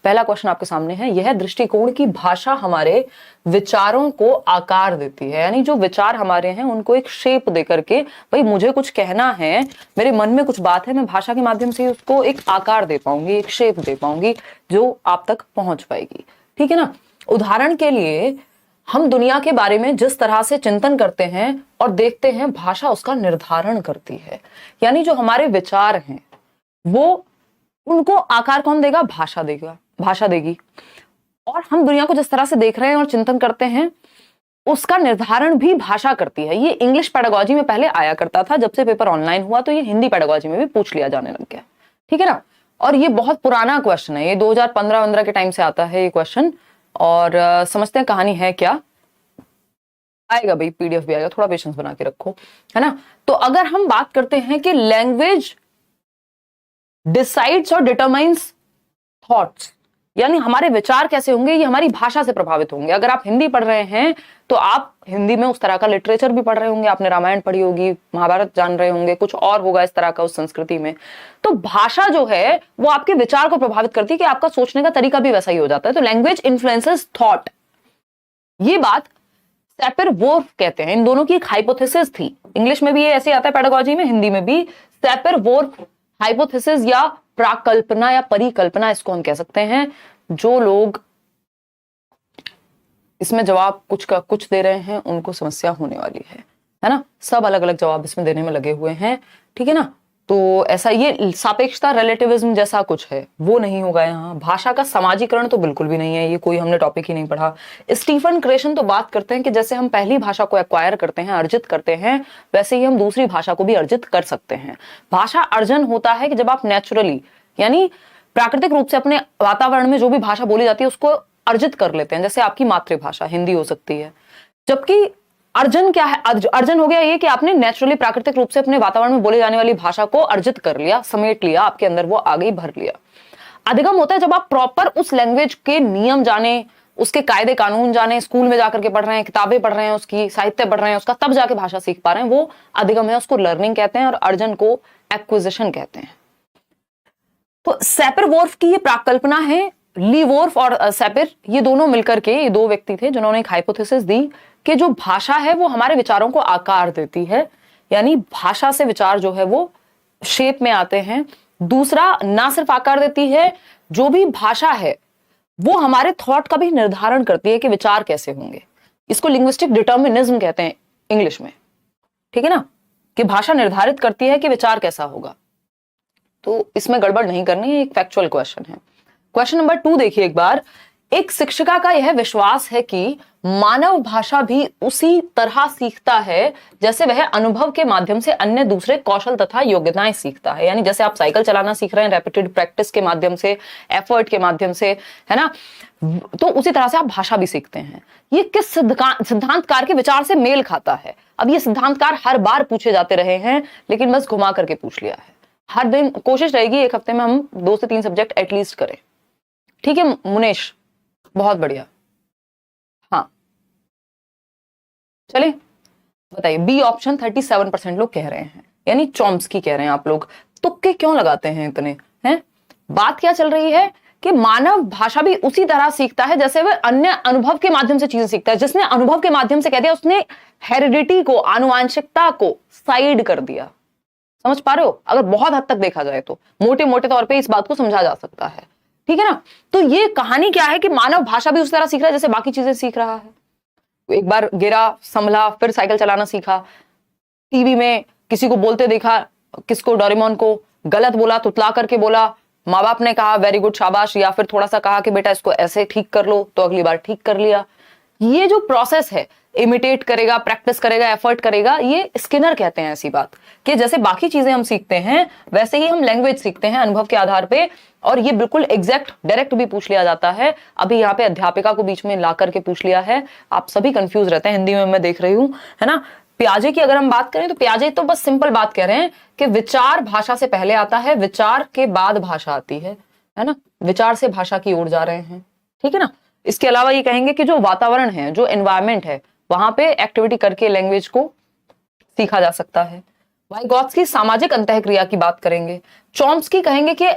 पहला क्वेश्चन आपके सामने है, यह दृष्टिकोण की भाषा हमारे विचारों को आकार देती है, यानी जो विचार हमारे हैं उनको एक शेप दे करके, भाई मुझे कुछ कहना है, मेरे मन में कुछ बात है, मैं भाषा के माध्यम से उसको एक आकार दे पाऊंगी, एक शेप दे पाऊंगी जो आप तक पहुंच पाएगी। ठीक है ना। उदाहरण के लिए हम दुनिया के बारे में जिस तरह से चिंतन करते हैं और देखते हैं, भाषा उसका निर्धारण करती है। यानी जो हमारे विचार हैं वो, उनको आकार कौन देगा? भाषा देगा, भाषा देगी। और हम दुनिया को जिस तरह से देख रहे हैं और चिंतन करते हैं उसका निर्धारण भी भाषा करती है। ये इंग्लिश पेडागोजी में पहले आया करता था, जब से पेपर ऑनलाइन हुआ तो ये हिंदी पेडागोजी में भी पूछ लिया जाने लग गया। ठीक है ना। और ये बहुत पुराना क्वेश्चन है, ये 2015-15 के टाइम से आता है ये क्वेश्चन। और समझते हैं कहानी है क्या। आएगा भाई, पीडीएफ भी आएगा, थोड़ा पेशेंस बना के रखो, है ना। तो अगर हम बात करते हैं कि लैंग्वेज डिसाइड्स और डिटरमाइंस थॉट्स, यानी हमारे विचार कैसे होंगे ये हमारी भाषा से प्रभावित होंगे। अगर आप हिंदी पढ़ रहे हैं तो आप हिंदी में उस तरह का लिटरेचर भी पढ़ रहे होंगे, आपने रामायण पढ़ी होगी, महाभारत जान रहे होंगे, कुछ और होगा इस तरह का उस संस्कृति में। तो भाषा जो है वो आपके विचार को प्रभावित करती है कि आपका सोचने का तरीका भी वैसा ही हो जाता है। तो लैंग्वेज इन्फ्लुएंसेस थॉट, ये बात सैपर-वोल्फ कहते हैं। इन दोनों की एक हाइपोथेसिस थी, इंग्लिश में भी ये ऐसे आता है पेडागोजी में, हिंदी में भी। सैपर-वोल्फ हाइपोथेसिस या प्राकल्पना या परिकल्पना इसको हम कह सकते हैं। जो लोग इसमें जवाब कुछ दे रहे हैं उनको समस्या होने वाली है ना। सब अलग अलग जवाब इसमें देने में लगे हुए हैं। ठीक है ना। तो ऐसा ये सापेक्षता, रिलेटिविज्म जैसा कुछ है वो नहीं होगा यहाँ। भाषा का समाजीकरण तो बिल्कुल भी नहीं है, ये कोई हमने टॉपिक ही नहीं पढ़ा। स्टीफन क्रेशन तो बात करते हैं कि जैसे हम पहली भाषा को एक्वायर करते हैं, अर्जित करते हैं, वैसे ही हम दूसरी भाषा को भी अर्जित कर सकते हैं। भाषा अर्जन होता है कि जब आप नेचुरली, यानी प्राकृतिक रूप से अपने वातावरण में जो भी भाषा बोली जाती है उसको अर्जित कर लेते हैं। जैसे आपकी मातृभाषा हिंदी हो सकती है, जबकि अर्जन क्या है? अर्जन हो गया ये कि आपने नेचुरली प्राकृतिक रूप से अपने वातावरण में बोले जाने वाली भाषा को अर्जित कर लिया, समेट लिया, आपके अंदर वो आ गई, भर लिया। अधिगम होता है जब आप प्रॉपर उस लैंग्वेज के नियम जाने, उसके कायदे कानून जाने, स्कूल में जाकर के पढ़ रहे हैं, किताबें पढ़ रहे हैं, उसकी साहित्य पढ़ रहे हैं उसका, तब जाके भाषा सीख पा रहे हैं, वो अधिगम है, उसको लर्निंग कहते हैं। और अर्जन को एक्विजिशन कहते हैं। तो सैपर-वोल्फ की ये प्राकल्पना है। ली वोल्फ और सैपर, ये दोनों मिलकर के, ये दो व्यक्ति थे जिन्होंने एक हाइपोथेसिस दी कि जो भाषा है वो हमारे विचारों को आकार देती है, यानी भाषा से विचार जो है वो शेप में आते हैं। दूसरा, ना सिर्फ आकार देती है, जो भी भाषा है वो हमारे थॉट का भी निर्धारण करती है कि विचार कैसे होंगे। इसको लिंग्विस्टिक डिटर्मिनिज्म कहते हैं इंग्लिश में। ठीक है ना, कि भाषा निर्धारित करती है कि विचार कैसा होगा। तो इसमें गड़बड़ नहीं करनी है, एक फैक्चुअल क्वेश्चन है। क्वेश्चन नंबर 2 देखिए एक बार। एक शिक्षिका का यह विश्वास है कि मानव भाषा भी उसी तरह सीखता है जैसे वह अनुभव के माध्यम से अन्य दूसरे कौशल तथा योग्यताएं सीखता है। यानी जैसे आप साइकिल चलाना सीख रहे हैं रेपिटेड प्रैक्टिस के माध्यम से, एफर्ट के माध्यम से, है ना, तो उसी तरह से आप भाषा भी सीखते हैं। ये किस सिद्धांतकार के विचार से मेल खाता है? अब ये सिद्धांतकार हर बार पूछे जाते रहे हैं, लेकिन बस घुमा करके पूछ लिया है। हर दिन कोशिश रहेगी एक हफ्ते में हम 2 से 3 सब्जेक्ट एटलीस्ट करें। ठीक है मुनेश, बहुत बढ़िया। हाँ चलिए बताइए, बी ऑप्शन 37% लोग कह रहे हैं, यानी चॉम्स्की कह रहे हैं। आप लोग तुक्के क्यों लगाते हैं इतने? हैं, बात क्या चल रही है कि मानव भाषा भी उसी तरह सीखता है जैसे वह अन्य अनुभव के माध्यम से चीजें सीखता है। जिसने अनुभव के माध्यम से कह दिया उसने हेरिडिटी को, आनुवांशिकता को साइड कर दिया। समझ पा रहे हो? अगर बहुत हद तक देखा जाए तो मोटे मोटे तौर पे इस बात को समझा जा सकता है। ठीक है ना। तो ये कहानी क्या है कि मानव भाषा भी उस तरह सीख रहा है जैसे बाकी चीजें सीख रहा है। एक बार गिरा, संभला, फिर साइकिल चलाना सीखा, टीवी में किसी को बोलते देखा, किसको, डोरेमोन को, गलत बोला, तुतला करके बोला, माँ बाप ने कहा वेरी गुड शाबाश, या फिर थोड़ा सा कहा कि बेटा इसको ऐसे ठीक कर लो, तो अगली बार ठीक कर लिया। ये जो प्रोसेस है, इमिटेट करेगा, प्रैक्टिस करेगा, एफर्ट करेगा, ये स्किनर कहते हैं ऐसी बात कि जैसे बाकी चीजें हम सीखते हैं वैसे ही हम लैंग्वेज सीखते हैं अनुभव के आधार पे। और ये बिल्कुल एग्जैक्ट डायरेक्ट भी पूछ लिया जाता है। अभी यहाँ पे अध्यापिका को बीच में ला करके पूछ लिया है, आप सभी कंफ्यूज रहते हैं, हिंदी में मैं देख रही हूँ, है ना। प्याजे की अगर हम बात करें तो प्याजे तो बस सिंपल बात कह रहे हैं कि विचार भाषा से पहले आता है, विचार के बाद भाषा आती है ना। विचार से भाषा की ओर जा रहे हैं। ठीक है ना। इसके अलावा ये कहेंगे कि जो वातावरण है, जो एनवायरमेंट है, वहां पे एक्टिविटी करके लैंग्वेज को सीखा जा सकता है। वाइगॉत्स्की सामाजिक अंतःक्रिया की बात करेंगे। चॉम्स्की कहेंगे कि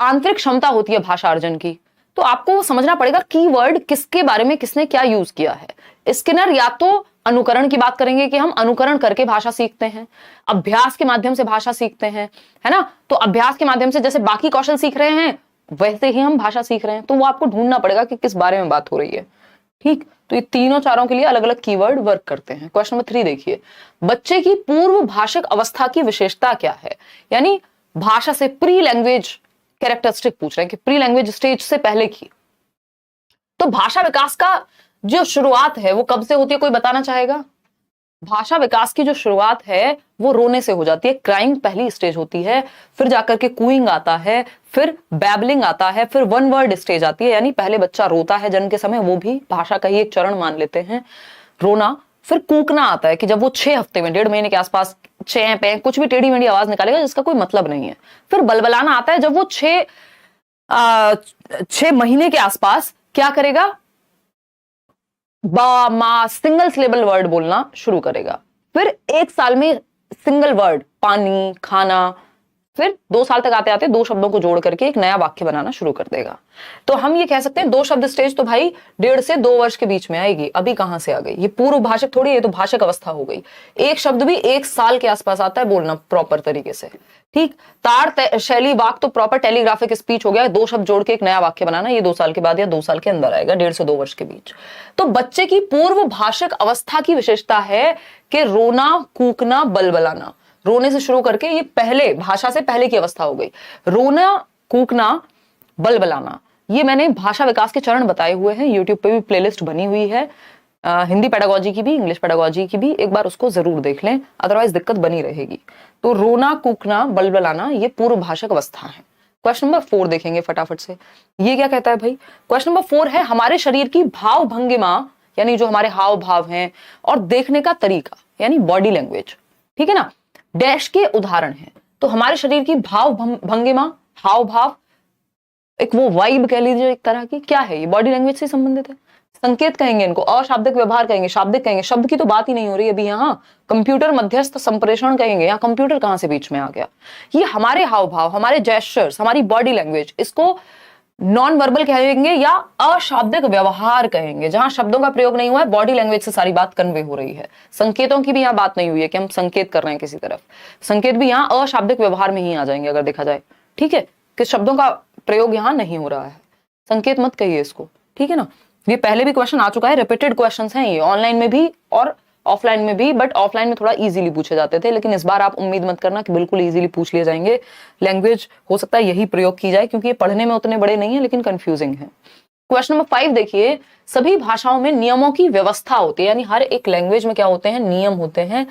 आंतरिक क्षमता होती है भाषा अर्जन की, तो आपको समझना पड़ेगा कीवर्ड किसके बारे में किसने क्या यूज किया है। स्किनर या तो अनुकरण की बात करेंगे कि हम अनुकरण करके भाषा सीखते हैं, अभ्यास के माध्यम से भाषा सीखते हैं, है ना। तो अभ्यास के माध्यम से जैसे बाकी कौशल सीख रहे हैं वैसे ही हम भाषा सीख रहे हैं, तो वो आपको ढूंढना पड़ेगा कि किस बारे में बात हो रही है। ठीक, तो ये तीनों चारों के लिए अलग अलग कीवर्ड वर्क करते हैं। क्वेश्चन नंबर 3 देखिए, बच्चे की पूर्व भाषिक अवस्था की विशेषता क्या है। यानी भाषा से प्री लैंग्वेज कैरेक्टरिस्टिक पूछ रहे हैं कि प्री लैंग्वेज स्टेज से पहले की। तो भाषा विकास का जो शुरुआत है वो कब से होती है, कोई बताना चाहेगा। भाषा विकास की जो शुरुआत है वो रोने से हो जाती है, क्राइंग पहली स्टेज होती है, फिर जाकर के कूइंग आता है, फिर बैबलिंग आता है, फिर वन वर्ड स्टेज आती है। यानी पहले बच्चा रोता है जन्म के समय, वो भी भाषा का ही एक चरण मान लेते हैं, रोना। फिर कूकना आता है कि जब वो 6 हफ्ते में, 1.5 महीने के आसपास चैं पे कुछ भी टेढ़ी मेढ़ी आवाज निकालेगा जिसका कोई मतलब नहीं है। फिर बलबलाना आता है जब वो 6 महीने के आसपास क्या करेगा, बा मा सिंगल सिलेबल वर्ड बोलना शुरू करेगा। फिर 1 साल में सिंगल वर्ड पानी खाना, फिर 2 साल तक आते आते 2 शब्दों को जोड़ करके एक नया वाक्य बनाना शुरू कर देगा। तो हम ये कह सकते हैं 2 शब्द स्टेज तो भाई 1.5 से 2 वर्ष के बीच में आएगी। अभी कहां से आ गई, ये पूर्व भाषिक थोड़ी, ये तो भाषिक अवस्था हो गई। एक शब्द भी 1 साल के आसपास आता है बोलना प्रॉपर तरीके से। ठीक, ताड़ शैली वाक्य तो प्रॉपर टेलीग्राफिक स्पीच हो गया, 2 शब्द जोड़ के एक नया वाक्य बनाना, ये 2 साल के बाद या 2 साल के अंदर आएगा, 1.5 से 2 वर्ष के बीच। तो बच्चे की पूर्व भाषिक अवस्था की विशेषता है कि रोना कूकना बलबलाना, रोने से शुरू करके ये पहले भाषा से पहले की अवस्था हो गई। रोना कूकना बलबलाना, ये मैंने भाषा विकास के चरण बताए हुए हैं, यूट्यूब पे भी प्लेलिस्ट बनी हुई है, हिंदी पेडागोजी की भी, इंग्लिश पेडागोजी की भी, एक बार उसको जरूर देख लें, अदरवाइज दिक्कत बनी रहेगी। तो रोना कूकना बलबलाना ये पूर्व भाषिक अवस्था है। क्वेश्चन नंबर 4 देखेंगे फटाफट से, ये क्या कहता है भाई। क्वेश्चन नंबर 4 है, हमारे शरीर की भाव भंगिमा, यानी जो हमारे हाव भाव हैं, और देखने का तरीका यानी बॉडी लैंग्वेज, ठीक है ना, डैश के उदाहरण हैं। तो हमारे शरीर की भाव भंगिमा, हाव भाव, एक वो वाइब कह लीजिए एक तरह की, क्या है ये, बॉडी लैंग्वेज से संबंधित है। संकेत कहेंगे इनको, अशाब्दिक व्यवहार कहेंगे, शाब्दिक कहेंगे, शब्द की तो बात ही नहीं हो रही अभी यहाँ, कंप्यूटर मध्यस्थ संप्रेषण कहेंगे, यहाँ कंप्यूटर कहां से बीच में आ गया। ये हमारे हाव भाव, हमारे जेस्चर्स, हमारी बॉडी लैंग्वेज, इसको नॉन वर्बल कहेंगे या अशाब्दिक व्यवहार कहेंगे, जहां शब्दों का प्रयोग नहीं हुआ है, बॉडी लैंग्वेज से सारी बात कन्वे हो रही है। संकेतों की भी यहाँ बात नहीं हुई है कि हम संकेत कर रहे हैं किसी तरफ, संकेत भी यहाँ अशाब्दिक व्यवहार में ही आ जाएंगे अगर देखा जाए, ठीक है, कि शब्दों का प्रयोग यहाँ नहीं हो रहा है, संकेत मत कहिए इसको, ठीक है ना। ये पहले भी क्वेश्चन आ चुका है, रिपीटेड क्वेश्चंस हैं ये, ऑनलाइन में भी और ऑफलाइन में भी, बट ऑफलाइन में थोड़ा इजीली पूछे जाते थे, लेकिन इस बार आप उम्मीद मत करना कि बिल्कुल इजीली पूछ लिए जाएंगे। लैंग्वेज हो सकता है यही प्रयोग की जाए, क्योंकि ये पढ़ने में उतने बड़े नहीं है लेकिन कंफ्यूजिंग है। क्वेश्चन नंबर 5 देखिए, सभी भाषाओं में नियमों की व्यवस्था होती है, यानी हर एक लैंग्वेज में क्या होते हैं, नियम होते हैं,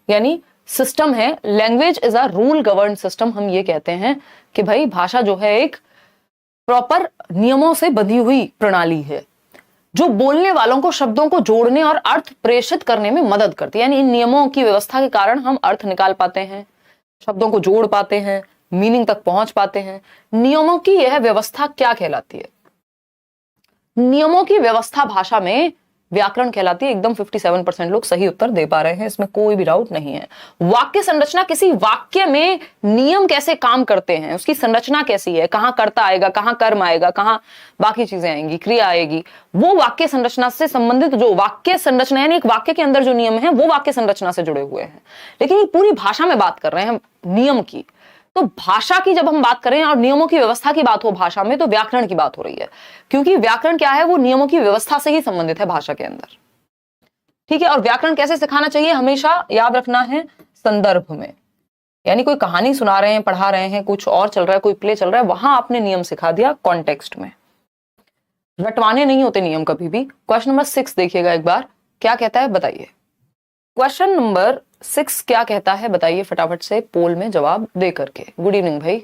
यानी सिस्टम है। Language is a rule govern system, हम ये कहते हैं कि भाई भाषा जो है एक प्रॉपर नियमों से बंधी हुई प्रणाली है, जो बोलने वालों को शब्दों को जोड़ने और अर्थ प्रेषित करने में मदद करती है। यानी इन नियमों की व्यवस्था के कारण हम अर्थ निकाल पाते हैं, शब्दों को जोड़ पाते हैं, मीनिंग तक पहुंच पाते हैं। नियमों की यह व्यवस्था क्या कहलाती है, नियमों की व्यवस्था भाषा में व्याकरण कहलाती है। एकदम 57% लोग सही उत्तर दे पा रहे हैं, इसमें कोई भी डाउट नहीं है। वाक्य संरचना, किसी वाक्य में नियम कैसे काम करते हैं, उसकी संरचना कैसी है, कहां कर्ता आएगा, कहां कर्म आएगा, कहां बाकी चीजें आएंगी, क्रिया आएगी, वो वाक्य संरचना से संबंधित, जो वाक्य संरचना यानी एक वाक्य के अंदर जो नियम है वो वाक्य संरचना से जुड़े हुए हैं। लेकिन ये पूरी भाषा में बात कर रहे हैं नियम की, तो भाषा की जब हम बात करें और नियमों की व्यवस्था की बात हो भाषा में, तो व्याकरण की बात हो रही है, क्योंकि व्याकरण क्या है, वो नियमों की व्यवस्था से ही संबंधित है भाषा के अंदर, ठीक है। और व्याकरण कैसे सिखाना चाहिए, हमेशा याद रखना है संदर्भ में, यानी कोई कहानी सुना रहे हैं, पढ़ा रहे हैं, कुछ और चल रहा है, कोई प्ले चल रहा है, वहां आपने नियम सिखा दिया कॉन्टेक्स्ट में, रटवाने नहीं होते नियम कभी भी। क्वेश्चन नंबर 6 देखिएगा एक बार, क्या कहता है बताइए। क्वेश्चन नंबर 6 क्या कहता है बताइए फटाफट से पोल में जवाब दे करके। गुड इवनिंग भाई,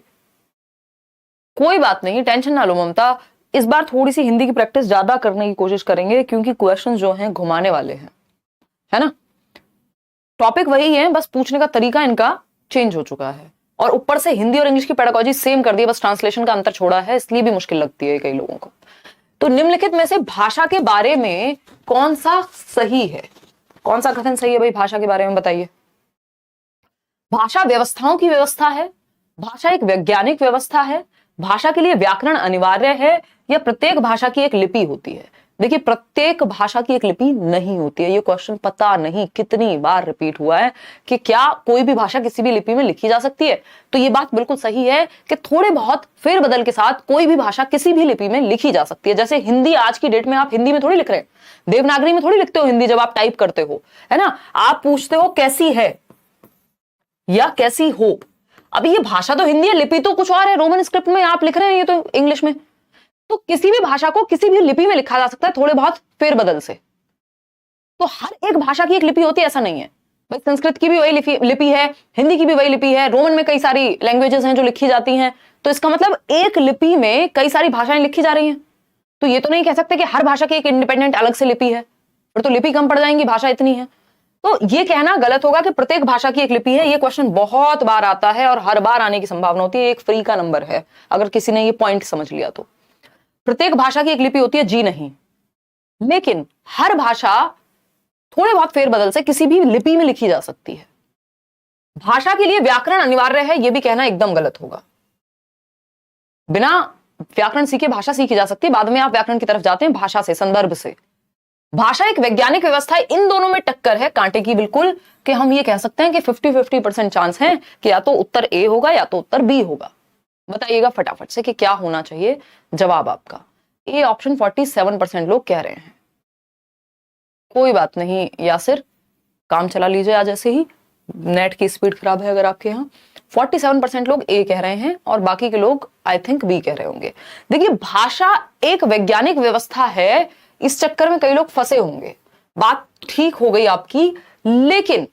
कोई बात नहीं, टेंशन ना लो ममता, इस बार थोड़ी सी हिंदी की प्रैक्टिस ज्यादा करने की कोशिश करेंगे, क्योंकि क्वेश्चंस जो हैं घुमाने वाले हैं, है ना। टॉपिक वही है, बस पूछने का तरीका इनका चेंज हो चुका है, और ऊपर से हिंदी और इंग्लिश की पेडागोजी सेम कर दी, बस ट्रांसलेशन का अंतर छोड़ा है, इसलिए भी मुश्किल लगती है कई लोगों को। तो निम्नलिखित में से भाषा के बारे में कौन सा सही है, कौन सा कथन सही है भाई भाषा के बारे में बताइए। भाषा व्यवस्थाओं की व्यवस्था है, भाषा एक वैज्ञानिक व्यवस्था है, भाषा के लिए व्याकरण अनिवार्य है या प्रत्येक भाषा की एक लिपि होती है? देखिए, प्रत्येक भाषा की एक लिपि नहीं होती है। ये क्वेश्चन पता नहीं कितनी बार रिपीट हुआ है कि क्या कोई भी भाषा किसी भी लिपि में लिखी जा सकती है। तो ये बात बिल्कुल सही है कि थोड़े बहुत फेरबदल के साथ कोई भी भाषा किसी भी लिपि में लिखी जा सकती है। जैसे हिंदी, आज की डेट में आप हिंदी में थोड़ी लिख रहे हैं, देवनागरी में थोड़ी लिखते हो हिंदी। जब आप टाइप करते हो, है ना, आप पूछते हो कैसी है या कैसी हो। अभी ये भाषा तो हिंदी है, लिपि तो कुछ और है, रोमन स्क्रिप्ट में आप लिख रहे हैं, ये तो इंग्लिश में। तो किसी भी भाषा को किसी भी लिपि में लिखा जा सकता है, थोड़े बहुत फेरबदल से। तो हर एक भाषा की एक लिपि होती है ऐसा नहीं है भाई। संस्कृत की भी वही लिपि है, हिंदी की भी वही लिपि है, रोमन में कई सारी लैंग्वेजेस हैं जो लिखी जाती हैं। तो इसका मतलब एक लिपि में कई सारी भाषाएं लिखी जा रही हैं। तो ये तो नहीं कह सकते कि हर भाषा की एक इंडिपेंडेंट अलग से लिपि है, फिर तो लिपि कम पड़ जाएंगी, भाषा इतनी है। तो ये कहना गलत होगा कि प्रत्येक भाषा की एक लिपि है। ये क्वेश्चन बहुत बार आता है और हर बार आने की संभावना होती है। एक फ्री का नंबर है अगर किसी ने ये पॉइंट समझ लिया तो। प्रत्येक भाषा की एक लिपि होती है जी नहीं, लेकिन हर भाषा थोड़े बहुत फेरबदल से किसी भी लिपि में लिखी जा सकती है। भाषा के लिए व्याकरण अनिवार्य है, यह भी कहना एकदम गलत होगा। बिना व्याकरण सीखे भाषा सीखी जा सकती है। बाद में आप व्याकरण की तरफ जाते हैं भाषा से, संदर्भ से। भाषा एक वैज्ञानिक व्यवस्था है, इन दोनों में टक्कर है कांटे की बिल्कुल, कि हम ये कह सकते हैं कि 50-50% चांस है कि या तो उत्तर ए होगा या तो उत्तर बी होगा। बताइएगा फटाफट से कि क्या होना चाहिए जवाब आपका। ए ऑप्शन 47% लोग कह रहे हैं। कोई बात नहीं यासिर, काम चला लीजिए आज ऐसे ही, नेट की स्पीड खराब है अगर आपके यहाँ। 47% लोग ए कह रहे हैं और बाकी के लोग आई थिंक बी कह रहे होंगे। देखिए, भाषा एक वैज्ञानिक व्यवस्था है, इस चक्कर में कई लोग फंसे होंगे। बात ठीक हो गई आपकी, लेकिन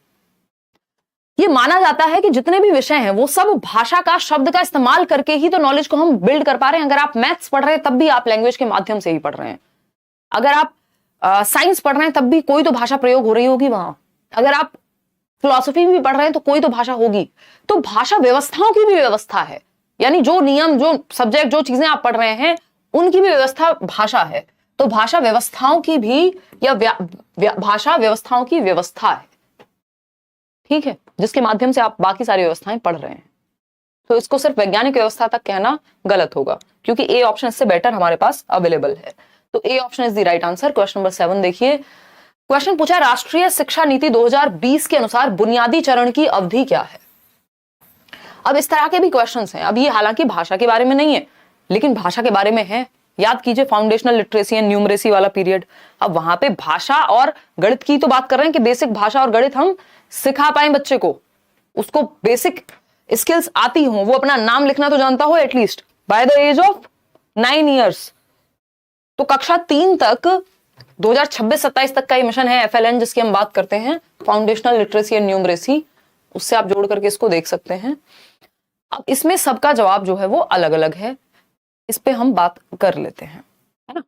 ये माना जाता है कि जितने भी विषय हैं वो सब भाषा का, शब्द का इस्तेमाल करके ही तो नॉलेज को हम बिल्ड कर पा रहे हैं। अगर आप मैथ्स पढ़ रहे हैं तब भी आप लैंग्वेज के माध्यम से ही पढ़ रहे हैं। अगर आप साइंस पढ़ रहे हैं तब भी कोई तो भाषा प्रयोग हो रही होगी वहां। अगर आप फिलॉसफी भी पढ़ रहे हैं तो कोई तो भाषा होगी। तो भाषा व्यवस्थाओं की भी व्यवस्था है, यानी जो नियम, जो सब्जेक्ट, जो चीजें आप पढ़ रहे हैं उनकी भी व्यवस्था भाषा है। तो भाषा व्यवस्थाओं की भी या भाषा व्यवस्थाओं की व्यवस्था है, ठीक है, जिसके माध्यम से आप बाकी सारी व्यवस्थाएं पढ़ रहे हैं। तो इसको सिर्फ वैज्ञानिक व्यवस्था तक कहना गलत होगा, क्योंकि ए ऑप्शन इससे बेटर हमारे पास अवेलेबल है। तो A option is the right answer. Question number 7 देखिए। क्वेश्चन पूछा, राष्ट्रीय शिक्षा नीति 2020 के अनुसार बुनियादी चरण की अवधि क्या है? अब इस तरह के भी क्वेश्चंस हैं। अब ये हालांकि भाषा के बारे में नहीं है, लेकिन भाषा के बारे में है। याद कीजिए फाउंडेशनल लिटरेसी एंड न्यूमरेसी वाला पीरियड। अब वहां पे भाषा और गणित की तो बात कर रहे हैं कि बेसिक भाषा और गणित हम सिखा पाए बच्चे को, उसको बेसिक स्किल्स आती हो, वो अपना नाम लिखना तो जानता हो at least by the age of 9 years. तो कक्षा 3 तक 2026-27 तक का ये मिशन है FLN, जिसकी हम बात करते हैं, फाउंडेशनल लिटरेसी एंड न्यूमरेसी। उससे आप जोड़ करके इसको देख सकते हैं। अब इसमें सबका जवाब जो है वो अलग अलग है, इस पे हम बात कर लेते हैं, है ना।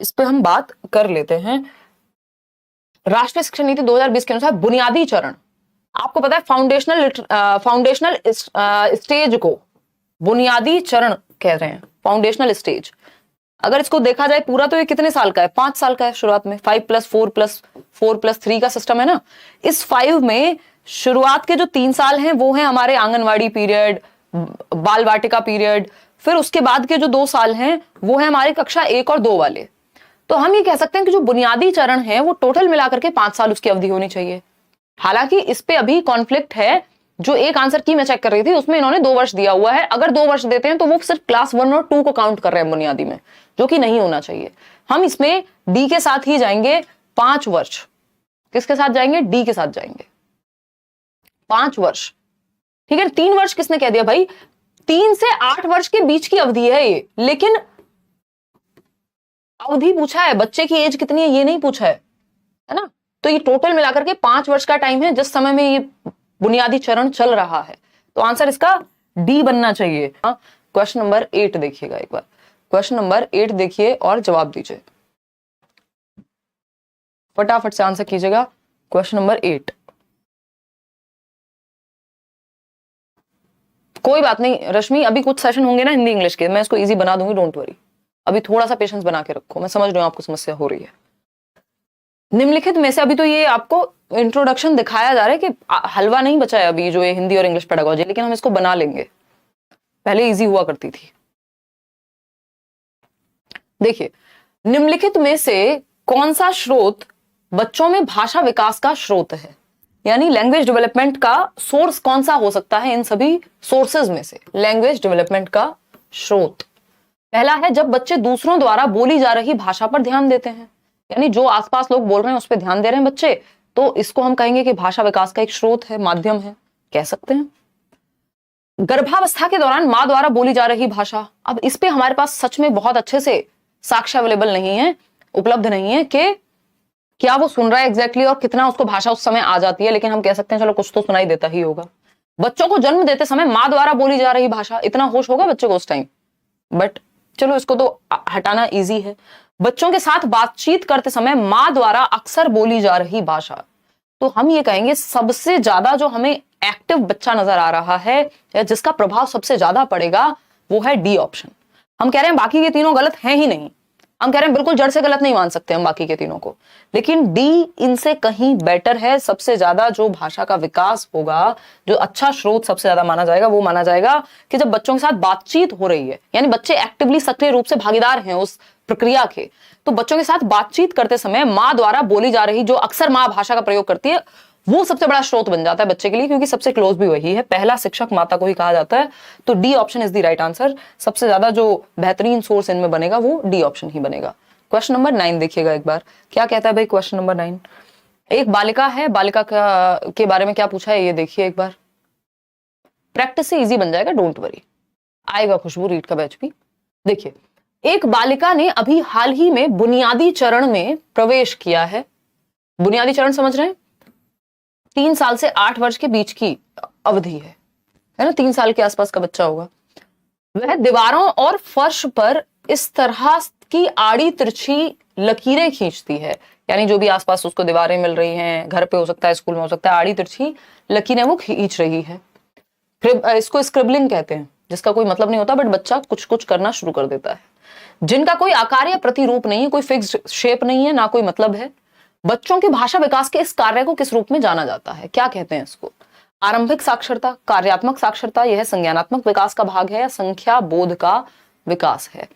इस पे हम बात कर लेते हैं। राष्ट्रीय शिक्षा नीति 2020 के अनुसार बुनियादी चरण, आपको पता है फाउंडेशनल स्टेज को बुनियादी चरण कह रहे हैं, फाउंडेशनल स्टेज। अगर इसको देखा जाए पूरा तो ये कितने साल का है? 5 साल का है शुरुआत में। 5+4+4+3 का सिस्टम है ना। इस 5 में शुरुआत के जो 3 साल हैं वो हैं हमारे आंगनवाड़ी पीरियड, बाल वाटिका पीरियड। फिर उसके बाद के जो 2 साल हैं वो है हमारे कक्षा 1 और 2 वाले। तो हम ये कह सकते हैं कि जो बुनियादी चरण है वो टोटल मिलाकर के 5 साल उसकी अवधि होनी चाहिए। हालांकि इस पे अभी कॉन्फ्लिक्ट है। जो एक आंसर की मैं चेक कर रही थी उसमें इन्होंने 2 वर्ष दिया हुआ है। अगर 2 वर्ष देते हैं तो वो सिर्फ क्लास 1 और 2 को काउंट कर रहे हैं बुनियादी में, जो कि नहीं होना चाहिए। हम इसमें डी के साथ ही जाएंगे, 5 वर्ष। किसके साथ जाएंगे? डी के साथ जाएंगे, 5 वर्ष। ठीक है, 3 वर्ष किसने कह दिया भाई? 3 से 8 वर्ष के बीच की अवधि है ये, लेकिन अवधि पूछा है, बच्चे की एज कितनी है ये नहीं पूछा है ना। तो ये टोटल मिलाकर के 5 वर्ष का टाइम है जिस समय में ये बुनियादी चरण चल रहा है। तो आंसर इसका डी बनना चाहिए। क्वेश्चन नंबर 8 देखिएगा एक बार। क्वेश्चन नंबर 8 देखिए और जवाब दीजिए, फटाफट से आंसर कीजिएगा। Question number 8। कोई बात नहीं रश्मि, अभी कुछ सेशन होंगे ना हिंदी इंग्लिश के, मैं इसको इजी बना दूंगी, डोंट वरी। अभी थोड़ा सा पेशेंस बना के रखो, मैं समझ रही हूं आपको समस्या हो रही है। निम्नलिखित में से अभी तो ये आपको इंट्रोडक्शन दिखाया जा रहा है कि हलवा नहीं बचा है अभी जो ये हिंदी और इंग्लिश पेडागोजी, लेकिन हम इसको बना लेंगे। पहले इजी हुआ करती थी। देखिए, निम्नलिखित में से कौन सा स्रोत बच्चों में भाषा विकास का स्रोत है, यानी लैंग्वेज डेवलपमेंट का सोर्स कौन सा हो सकता है इन सभी सोर्सेज में से। लैंग्वेज डेवलपमेंट का स्रोत पहला है जब बच्चे दूसरों द्वारा बोली जा रही भाषा पर ध्यान देते हैं, यानी जो आसपास लोग बोल रहे हैं उस पर ध्यान दे रहे हैं बच्चे, तो इसको हम कहेंगे कि भाषा विकास का एक स्रोत है, माध्यम है, कह सकते हैं। गर्भावस्था के दौरान मां द्वारा बोली जा रही भाषा, अब इस पे हमारे पास सच में बहुत अच्छे से साक्ष्य अवेलेबल नहीं है, उपलब्ध नहीं है कि क्या वो सुन रहा है एग्जैक्टली और कितना उसको भाषा उस समय आ जाती है, लेकिन हम कह सकते हैं चलो कुछ तो सुनाई देता ही होगा। बच्चों को जन्म देते समय मां द्वारा बोली जा रही भाषा, इतना होश होगा बच्चे को उस टाइम, बट चलो इसको तो हटाना इजी है। बच्चों के साथ बातचीत करते समय मां द्वारा अक्सर बोली जा रही भाषा, तो हम ये कहेंगे सबसे ज्यादा जो हमें एक्टिव बच्चा नजर आ रहा है या जिसका प्रभाव सबसे ज्यादा पड़ेगा वो है डी ऑप्शन। हम कह रहे हैं बाकी के तीनों गलत हैं ही नहीं, हम कह रहे हैं बिल्कुल जड़ से गलत नहीं मान सकते हम बाकी के तीनों को, लेकिन डी इनसे कहीं बेटर है। सबसे ज्यादा जो भाषा का विकास होगा, जो अच्छा स्रोत सबसे ज्यादा माना जाएगा, वो माना जाएगा कि जब बच्चों के साथ बातचीत हो रही है, यानी बच्चे एक्टिवली सक्रिय रूप से भागीदार हैं उस प्रक्रिया के, तो बच्चों के साथ बातचीत करते समय मां द्वारा बोली जा रही, जो अक्सर मां भाषा का प्रयोग करती है, वो सबसे बड़ा स्रोत बन जाता है बच्चे के लिए, क्योंकि सबसे क्लोज भी वही है, पहला शिक्षक माता को ही कहा जाता है। तो D option is the right answer. सबसे ज्यादा जो बेहतरीन सोर्स इनमें बनेगा वो डी ऑप्शन ही बनेगा। क्वेश्चन नंबर 9 देखिएगा एक बार, क्या कहता है भाई क्वेश्चन नंबर 9। एक बालिका है, बालिका के बारे में क्या पूछा है ये देखिए एक बार, प्रैक्टिस से इजी बन जाएगा, डोंट वरी, आएगा खुशबू रीड का बैच भी। देखिए, एक बालिका ने अभी हाल ही में बुनियादी चरण में प्रवेश किया है। बुनियादी चरण समझ रहे हैं, 3 साल से 8 वर्ष के बीच की अवधि है ना, 3 साल के आसपास का बच्चा होगा। वह दीवारों और फर्श पर इस तरह की आड़ी तिरछी लकीरें खींचती है, यानी जो भी आसपास उसको दीवारें मिल रही हैं, घर पे हो सकता है, स्कूल में हो सकता है, आड़ी तिरछी लकीरें वो खींच रही है। इसको स्क्रिबलिंग कहते हैं, जिसका कोई मतलब नहीं होता बट बच्चा कुछ कुछ करना शुरू कर देता है, जिनका कोई आकार या प्रतिरूप नहीं है, कोई फिक्स्ड शेप नहीं है, ना कोई मतलब है। बच्चों के भाषा विकास के इस कार्य को किस रूप में जाना जाता है, क्या कहते हैं इसको? आरंभिक साक्षरता, कार्यात्मक साक्षरता, यह संज्ञानात्मक विकास का भाग है या संख्या बोध का विकास है?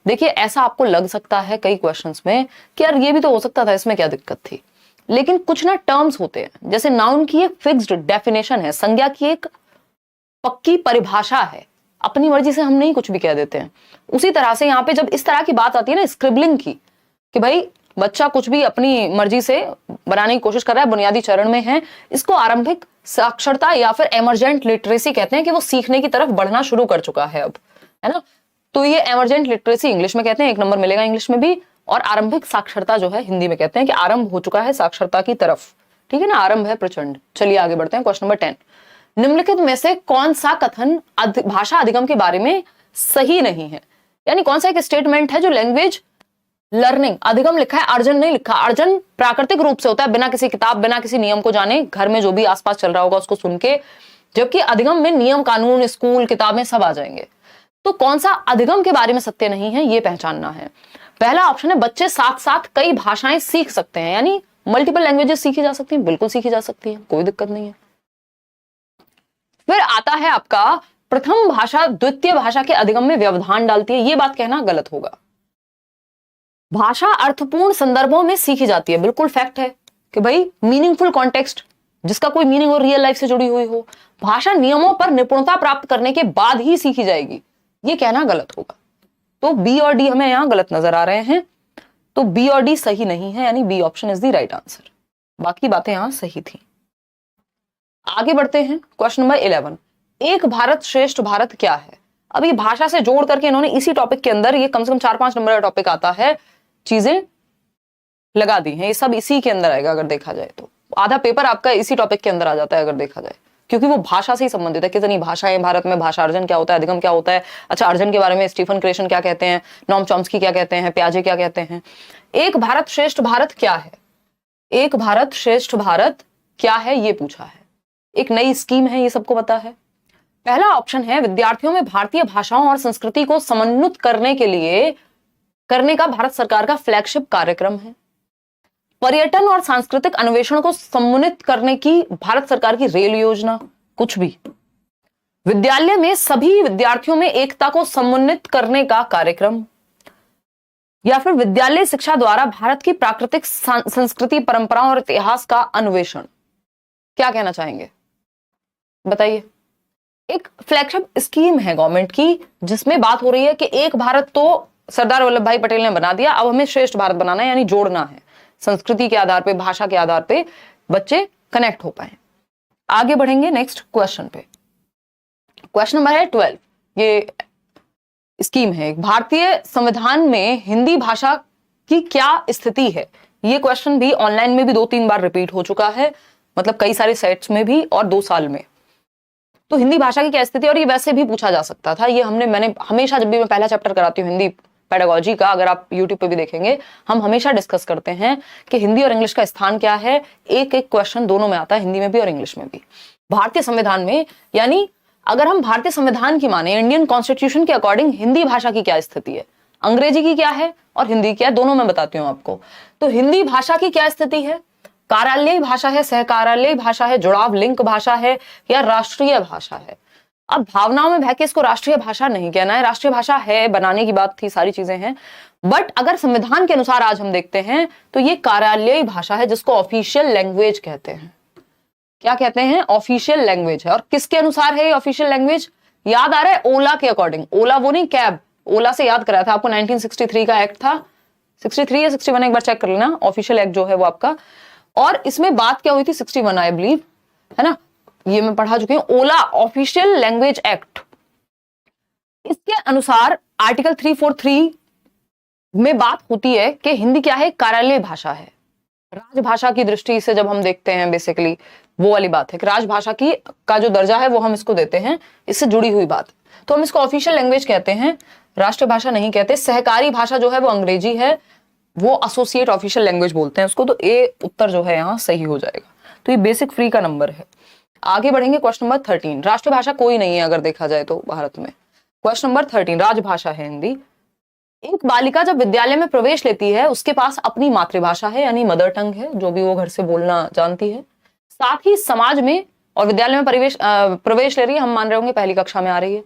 देखिए, ऐसा आपको लग सकता है कई क्वेश्चंस में कि यार ये भी तो हो सकता था, इसमें क्या दिक्कत थी, लेकिन कुछ ना टर्म्स होते हैं, जैसे नाउन की एक फिक्स्ड डेफिनेशन है, संज्ञा की एक पक्की परिभाषा है, अपनी मर्जी से हम नहीं कुछ भी कह देते हैं। उसी तरह से यहाँ पे जब इस तरह की बात आती है ना स्क्रिबलिंग की, कि भाई बच्चा कुछ भी अपनी मर्जी से बनाने की कोशिश कर रहा है, बुनियादी चरण में है, इसको आरंभिक साक्षरता या फिर एमर्जेंट लिटरेसी कहते हैं, कि वो सीखने की तरफ बढ़ना शुरू कर चुका है अब, है ना। तो ये एमर्जेंट लिटरेसी इंग्लिश में कहते हैं, 1 नंबर मिलेगा इंग्लिश में भी, और आरंभिक साक्षरता जो है हिंदी में कहते हैं कि आरंभ हो चुका है साक्षरता की तरफ, ठीक है ना, आरंभ है प्रचंड। चलिए आगे बढ़ते हैं, क्वेश्चन नंबर 10। निम्नलिखित में से कौन सा कथन भाषा अधिगम के बारे में सही नहीं है, यानी कौन सा एक स्टेटमेंट है जो लैंग्वेज लर्निंग, अधिगम लिखा है, अर्जन नहीं लिखा। अर्जन प्राकृतिक रूप से होता है, बिना किसी किताब, बिना किसी नियम को जाने, घर में जो भी आसपास चल रहा होगा उसको सुन के, जबकि अधिगम में नियम कानून, स्कूल, किताबें सब आ जाएंगे। तो कौन सा अधिगम के बारे में सत्य नहीं है, ये पहचानना है। पहला ऑप्शन है बच्चे साथ साथ कई भाषाएं सीख सकते हैं, यानी मल्टीपल लैंग्वेजेस सीखी जा सकती हैं, बिल्कुल सीखी जा सकती है, कोई दिक्कत नहीं है। फिर आता है आपका प्रथम भाषा द्वितीय भाषा के अधिगम में व्यवधान डालती है, ये बात कहना गलत होगा। भाषा अर्थपूर्ण संदर्भों में सीखी जाती है, बिल्कुल फैक्ट है कि भाई मीनिंगफुल कॉन्टेक्स्ट, जिसका कोई मीनिंग और रियल लाइफ से जुड़ी हुई हो। भाषा नियमों पर निपुणता प्राप्त करने के बाद ही सीखी जाएगी, ये कहना गलत होगा। तो बी और डी हमें यहां गलत नजर आ रहे हैं, तो बी और डी सही नहीं है, यानी B option is the right answer. बाकी बातें यहां सही थी। आगे बढ़ते हैं, क्वेश्चन नंबर 11। एक भारत श्रेष्ठ भारत क्या है? अब ये भाषा से जोड़ करके इन्होंने इसी टॉपिक के अंदर, ये कम से कम 4-5 नंबर का टॉपिक आता है, चीजें लगा दी हैं, ये सब इसी के अंदर आएगा। अगर देखा जाए तो आधा पेपर आपका इसी टॉपिक के अंदर आ जाता है अगर देखा जाए, क्योंकि वो भाषा से ही संबंधित है। कितनी भाषाएं भारत में, भाषा अर्जन क्या होता है, अधिगम क्या होता है। अच्छा, अर्जन के बारे में स्टीफन क्रेशन क्या कहते हैं, नॉम चॉम्स्की क्या कहते हैं, प्याजे क्या कहते हैं। एक भारत श्रेष्ठ भारत क्या है? एक भारत श्रेष्ठ भारत क्या है ये पूछा है, एक नई स्कीम है, ये सबको पता है। पहला ऑप्शन है विद्यार्थियों में भारतीय भाषाओं और संस्कृति को समन्वित करने का भारत सरकार का फ्लैगशिप कार्यक्रम है। पर्यटन और सांस्कृतिक अन्वेषण को समन्वित करने की भारत सरकार की रेल योजना, कुछ भी। विद्यालय में सभी विद्यार्थियों में एकता को समुन्नित करने का कार्यक्रम, या फिर विद्यालय शिक्षा द्वारा भारत की प्राकृतिक संस्कृति, परंपराओं और इतिहास का अन्वेषण। क्या कहना चाहेंगे बताइए। एक फ्लैगशिप स्कीम है गवर्नमेंट की, जिसमें बात हो रही है कि एक भारत तो सरदार वल्लभ भाई पटेल ने बना दिया, अब हमें श्रेष्ठ भारत बनाना है, यानी जोड़ना है, संस्कृति के आधार पे, भाषा के आधार पे बच्चे कनेक्ट हो पाए। आगे बढ़ेंगे नेक्स्ट क्वेश्चन पे। क्वेश्चन नंबर है 12। ये स्कीम है, भारतीय संविधान में हिंदी भाषा की क्या स्थिति है। ये क्वेश्चन भी ऑनलाइन में भी 2-3 बार रिपीट हो चुका है, मतलब कई सारे सेट्स में भी और 2 साल में। तो हिंदी भाषा की क्या स्थिति, और ये वैसे भी पूछा जा सकता था। ये मैंने हमेशा, जब भी मैं पहला चैप्टर कराती हूँ हिंदी पेडागोजी का, अगर आप यूट्यूब पे भी देखेंगे, हम हमेशा डिस्कस करते हैं कि हिंदी और इंग्लिश का स्थान क्या है। एक एक क्वेश्चन दोनों में आता है, हिंदी में भी और इंग्लिश में भी। भारतीय संविधान में, यानी अगर हम भारतीय संविधान की माने, इंडियन कॉन्स्टिट्यूशन के अकॉर्डिंग हिंदी भाषा की क्या स्थिति है, अंग्रेजी की क्या है और हिंदी क्या है, दोनों में बताती हूँ आपको। तो हिंदी भाषा की क्या स्थिति है, कार्यालयी भाषा है, सहकार्यालयी भाषा है, जुड़ाव लिंक भाषा है, या राष्ट्रीय भाषा है। अब भावनाओं में बह के इसको राष्ट्रीय भाषा नहीं कहना है, राष्ट्रीय भाषा है, बनाने की बात थी, सारी चीजें हैं, बट अगर संविधान के अनुसार आज हम देखते हैं तो ये कार्यालयी भाषा है, जिसको ऑफिशियल लैंग्वेज कहते हैं। क्या कहते हैं, ऑफिशियल लैंग्वेज है। और किसके अनुसार है ये ऑफिशियल लैंग्वेज, याद आ रहा है, ओला के अकॉर्डिंग। ओला वो नहीं, कैब, ओला से याद कराया था आपको, 1963 का एक्ट था, 63 या 61, एक बार चेक कर लेना, ऑफिशियल एक्ट जो है वो आपका। और इसमें बात क्या हुई थी, 61 आई बिलीव, है ना, ये मैं पढ़ा चुकी हूं, ओला ऑफिशियल लैंग्वेज एक्ट। इसके अनुसार आर्टिकल 343 में बात होती है कि हिंदी क्या है, कार्यालय भाषा है। राजभाषा की दृष्टि से जब हम देखते हैं, बेसिकली वो वाली बात है कि राजभाषा की का जो दर्जा है वो हम इसको देते हैं, इससे जुड़ी हुई बात, तो हम इसको ऑफिशियल लैंग्वेज कहते हैं, राष्ट्रीय भाषा नहीं कहते। सहकारी भाषा जो है वो अंग्रेजी है, वो एसोसिएट ऑफिशियल लैंग्वेज बोलते हैं उसको। तो ए उत्तर जो है यहाँ सही हो जाएगा। तो ये बेसिक फ्री का नंबर है। आगे बढ़ेंगे, क्वेश्चन नंबर 13। राष्ट्रीय भाषा कोई नहीं है अगर देखा जाए तो भारत में। क्वेश्चन नंबर 13, राजभाषा है हिंदी। एक बालिका जब विद्यालय में प्रवेश लेती है, उसके पास अपनी मातृभाषा है, यानी मदर टंग है, जो भी वो घर से बोलना जानती है। साथ ही समाज में और विद्यालय में प्रवेश ले रही है, हम मान रहे होंगे पहली कक्षा में आ रही है।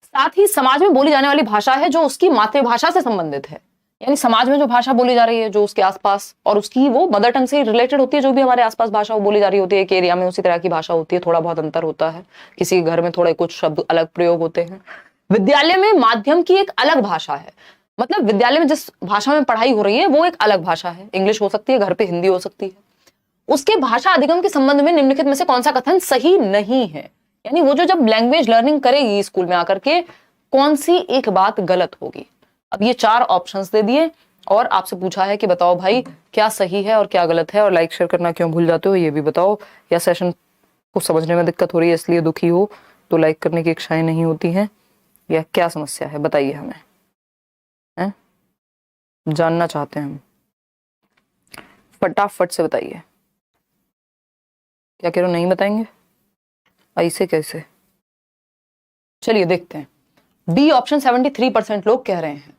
साथ ही समाज में बोली जाने वाली भाषा है जो उसकी मातृभाषा से संबंधित है, यानी समाज में जो भाषा बोली जा रही है जो उसके आसपास, और उसकी वो मदर टंग से रिलेटेड होती है, जो भी हमारे आसपास भाषा वो बोली जा रही होती है, एक एरिया में उसी तरह की भाषा होती है, थोड़ा बहुत अंतर होता है, किसी घर में थोड़े कुछ शब्द अलग प्रयोग होते हैं। विद्यालय में माध्यम की एक अलग भाषा है, मतलब विद्यालय में जिस भाषा में पढ़ाई हो रही है वो एक अलग भाषा है, इंग्लिश हो सकती है, घर पे हिंदी हो सकती है। उसके भाषा अधिगम के संबंध में निम्नलिखित में से कौन सा कथन सही नहीं है, यानी वो जो जब लैंग्वेज लर्निंग करेगी स्कूल में आकर के, कौन सी एक बात गलत होगी। अब ये 4 ऑप्शंस दे दिए और आपसे पूछा है कि बताओ भाई क्या सही है और क्या गलत है, और लाइक शेयर करना क्यों भूल जाते हो ये भी बताओ, या सेशन को समझने में दिक्कत हो रही है इसलिए दुखी हो तो लाइक करने की इच्छाएं नहीं होती हैं, या क्या समस्या है बताइए हमें, हैं? जानना चाहते हैं हम, फटाफट से बताइए। क्या कह रहे हो, नहीं बताएंगे, ऐसे कैसे? चलिए देखते हैं। बी ऑप्शन 73% लोग कह रहे हैं।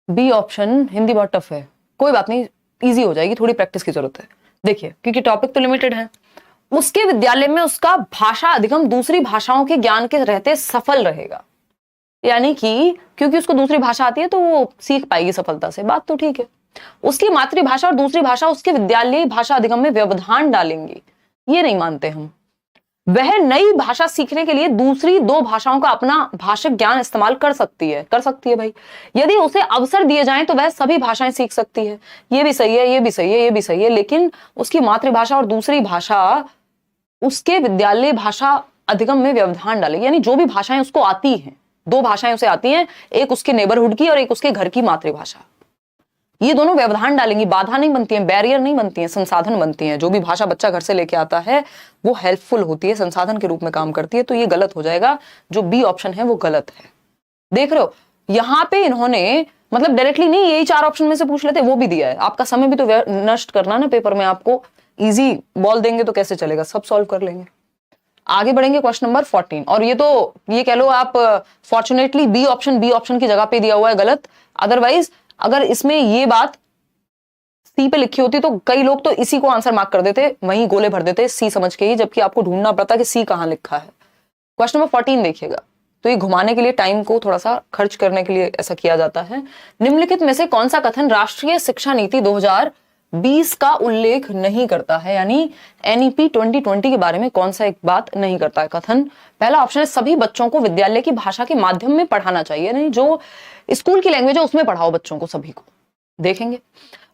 बी ऑप्शन, हिंदी बहुत टफ है, कोई बात नहीं, इजी हो जाएगी, थोड़ी प्रैक्टिस की जरूरत है। देखिए क्योंकि टॉपिक तो लिमिटेड है। उसके विद्यालय में उसका भाषा अधिगम दूसरी भाषाओं के ज्ञान के रहते सफल रहेगा, यानी कि क्योंकि उसको दूसरी भाषा आती है तो वो सीख पाएगी सफलता से, बात तो ठीक है। उसकी मातृभाषा और दूसरी भाषा उसके विद्यालय भाषा अधिगम में व्यवधान डालेंगी, ये नहीं मानते हम। वह नई भाषा सीखने के लिए दूसरी 2 भाषाओं का अपना भाषिक ज्ञान इस्तेमाल कर सकती है भाई। यदि उसे अवसर दिए जाएं तो वह सभी भाषाएं सीख सकती है, ये भी सही है, ये भी सही है, ये भी सही है, लेकिन उसकी मातृभाषा और दूसरी भाषा उसके विद्यालय भाषा अधिगम में व्यवधान डालेगी, यानी जो भी भाषाएं उसको आती हैं, 2 भाषाएं उसे आती हैं, एक उसके नेबरहुड की और एक उसके घर की मातृभाषा, ये दोनों व्यवधान डालेंगी, बाधा नहीं बनती है, बैरियर नहीं बनती है, संसाधन बनती है। जो भी भाषा बच्चा घर से लेके आता है वो हेल्पफुल होती है, संसाधन के रूप में काम करती है, तो ये गलत हो जाएगा, जो बी ऑप्शन है वो गलत है। देख रहे हो यहां पे इन्होंने मतलब डायरेक्टली नहीं, यही 4 ऑप्शन में से पूछ लेते, वो भी दिया है। आपका समय भी तो नष्ट करना ना पेपर में, आपको इजी बॉल देंगे तो कैसे चलेगा, सब सॉल्व कर लेंगे। आगे बढ़ेंगे, क्वेश्चन नंबर 14, और ये कह लो आप फॉर्चुनेटली बी ऑप्शन की जगह पे दिया हुआ है गलत, अदरवाइज अगर इसमें ये बात सी पे लिखी होती तो कई लोग तो इसी को आंसर मार्क कर देते, वहीं गोले भर देते सी समझ के ही, जबकि आपको ढूंढना पड़ता कि सी कहां लिखा है। क्वेश्चन नंबर 14 देखिएगा, तो ये घुमाने के लिए, टाइम को थोड़ा सा खर्च करने के लिए ऐसा किया जाता है। निम्नलिखित में से कौन सा कथन राष्ट्रीय शिक्षा नीति 2020 का उल्लेख नहीं करता है, यानी एनईपी 2020 के बारे में कौन सा एक बात नहीं करता है कथन। पहला ऑप्शन है सभी बच्चों को विद्यालय की भाषा के माध्यम में पढ़ाना चाहिए, यानी जो स्कूल की लैंग्वेज है उसमें पढ़ाओ बच्चों को, सभी को। देखेंगे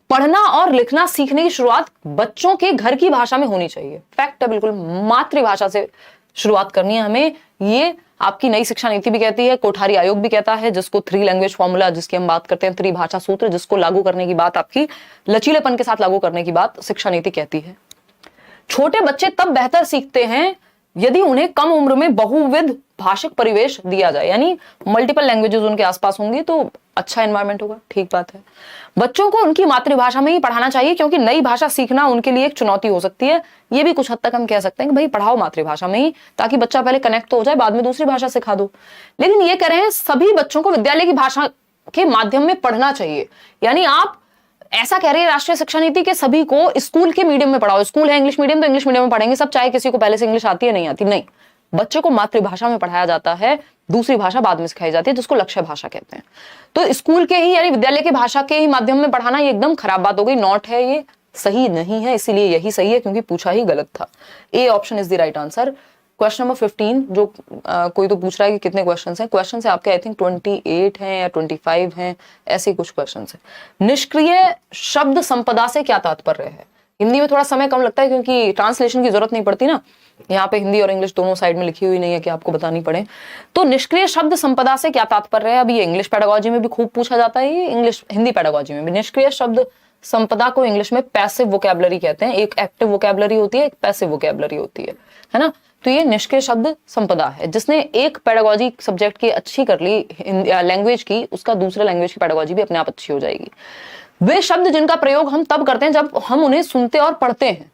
पढ़ना और लिखना सीखने की शुरुआत बच्चों के घर की भाषा में होनी चाहिए। फैक्ट है, बिल्कुल मातृभाषा से शुरुआत करनी है हमें। ये आपकी नई शिक्षा नीति भी कहती है, कोठारी आयोग भी कहता है, जिसको 3 लैंग्वेज फॉर्मूला जिसकी हम बात करते हैं, त्रिभाषा सूत्र, जिसको लागू करने की बात, आपकी लचीलेपन के साथ लागू करने की बात शिक्षा नीति कहती है। छोटे बच्चे तब बेहतर सीखते हैं यदि उन्हें कम उम्र में बहुविध भाषिक परिवेश दिया जाए, यानी मल्टीपल लैंग्वेजेस उनके आसपास होंगी तो अच्छा एनवायरनमेंट होगा। ठीक बात है। बच्चों को उनकी मातृभाषा में ही पढ़ाना चाहिए, क्योंकि नई भाषा सीखना उनके लिए एक चुनौती हो सकती है। ये भी कुछ हद तक हम कह सकते हैं कि भाई पढ़ाओ मातृभाषा में ही, ताकि बच्चा पहले कनेक्ट तो हो जाए, बाद में दूसरी भाषा सिखा दो। लेकिन ये कह रहे हैं सभी बच्चों को विद्यालय की भाषा के माध्यम में पढ़ना चाहिए, यानी आप ऐसा कह रहे हैं राष्ट्रीय शिक्षा नीति के सभी को स्कूल के मीडियम में पढ़ाओ। स्कूल है इंग्लिश मीडियम तो इंग्लिश मीडियम में पढ़ेंगे सब, चाहे किसी को पहले से इंग्लिश आती है नहीं आती, नहीं। बच्चे को मातृभाषा में पढ़ाया जाता है, दूसरी भाषा बाद में सिखाई जाती है, जिसको लक्ष्य भाषा कहते हैं। तो स्कूल के ही यानी विद्यालय की भाषा के ही माध्यम में पढ़ाना ये एकदम खराब बात हो गई, नॉट है, ये सही नहीं है, इसीलिए यही सही है क्योंकि पूछा ही गलत था। A option is the right answer. Question number 15, जो कोई तो पूछ रहा है कि कितने क्वेश्चन हैं। क्वेश्चन है आपके आई थिंक 28 हैं या 25 हैं, ऐसे कुछ क्वेश्चन है। निष्क्रिय शब्द संपदा से क्या तात्पर्य है? हिंदी में थोड़ा समय कम लगता है क्योंकि ट्रांसलेशन की जरूरत नहीं पड़ती ना, यहाँ पे हिंदी और इंग्लिश दोनों साइड में लिखी हुई नहीं है कि आपको बतानी पड़े। तो निष्क्रिय शब्द संपदा से क्या तात्पर्य है? अभी ये इंग्लिश पेडागोजी में भी खूब पूछा जाता है, ये इंग्लिश हिंदी पेडागोजी में भी। निष्क्रिय शब्द संपदा को इंग्लिश में पैसिव वोकैबुलरी कहते हैं। एक एक्टिव वोकैबुलरी होती है, एक पैसिव वोकैबुलरी होती है ना। तो ये निष्क्रिय शब्द संपदा है। जिसने एक पेडागोजी सब्जेक्ट की अच्छी कर ली लैंग्वेज की, उसका दूसरे लैंग्वेज की पेडागोजी भी अपने आप अच्छी हो जाएगी। वे शब्द जिनका प्रयोग हम तब करते हैं जब हम उन्हें सुनते और पढ़ते हैं,